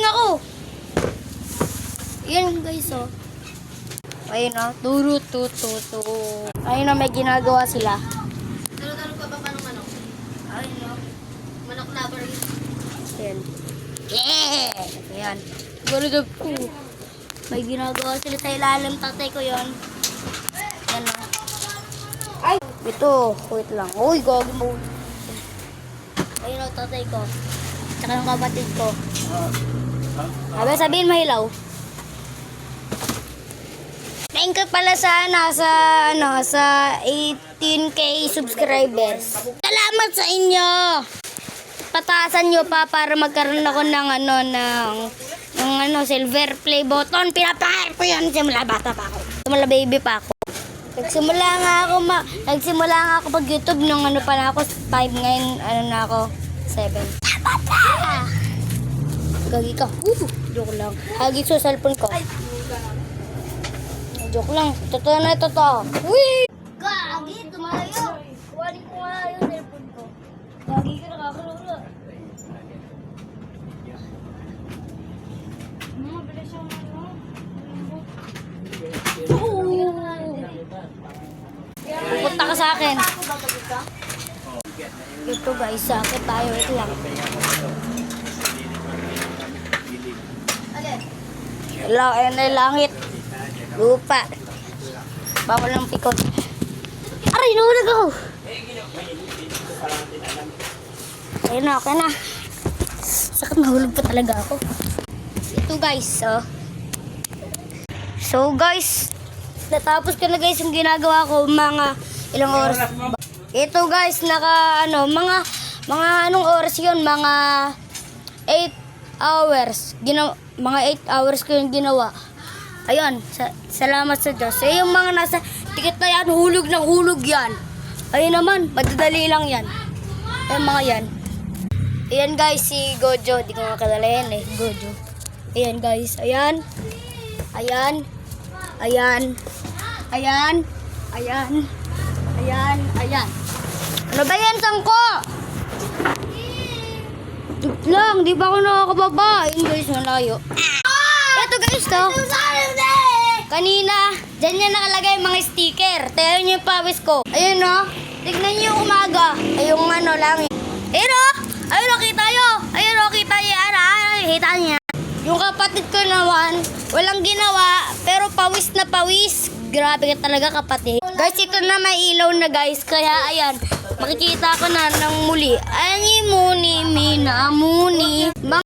Nagising ako. Yan guys, oh. Ayun, oh. Turu-tu-tu-tu. Ayun, oh. May ginagawa sila. Talo-talo ka ba pa ng manok? Ayun, oh. Manok lover yun. Ayan. Yeah! Ayan. Gulugab ko. May ginagawa sila sa ilalim. Tatay ko yun. Ayan, oh. Ay! Ito. Wait lang. Uy, gagi mo. Ayun, oh. Tatay ko. Tsaka yung kapatid ko. Sabihin mahilaw. Thank you pala sa sa 18K subscribers. Salamat sa inyo. Pataasan nyo pa para magkaroon ako ng silver play button. Pinapahir ko yan simula bata pa ako. Simula baby pa ako. Nagsimula nga ako pag YouTube nung pa na ako 5 ngayon na ako 7. Bata! Gagi ka. Joke lang. Hagi sa cellphone ko. Joke lang. Totoo na totoo. Wee! Gagi! Tumayo! Kuhanin ko nga yung cellphone ko. Gagi ka nakakalula. Mabilis yung pupunta ka sa akin. Ito guys, sakit tayo. Ito lang. Hello, ayun na yung langit. Lupa. Bawal ng pikot. Aray, nahulag ako. Ayun na, okay na. Sakit, nahulog pa talaga ako. Ito guys, oh. So guys, natapos ko na guys yung ginagawa ko mga ilang oras. Ito guys, mga anong oras yun? Mga 8 hours. Mga 8 hours ko yung ginawa. Ayun, salamat sa Diyos. Yung mga nasa ticket na yan, hulog ng hulog yan. Ayun naman, madadali lang yan. Ayun mga yan. Ayan guys, si Gojo. Di ko makadala yan eh, Gojo. Ayan guys, ayan. Ayan. Ayan. Ayan. Ayan. Ayan. Ayan. Ano ba yan, sangko? Lang, di ba ako nakakababa? Ayun guys, malayo. Ito guys, to. Kanina, dyan niya nakalagay mga sticker. Tayo niyo yung pawis ko. Ayun no. Tignan niyo yung umaga. Ayun lang. Ayun no. Ayun no, kita nyo. Ayun no, kita niya. Kita niya. Yung kapatid ko naman, walang ginawa, pero pawis na pawis. Grabe ka talaga kapatid. Guys, ito na may ilaw na guys. Kaya ayan, makikita ko na ng muli. Ani muni, mina muni.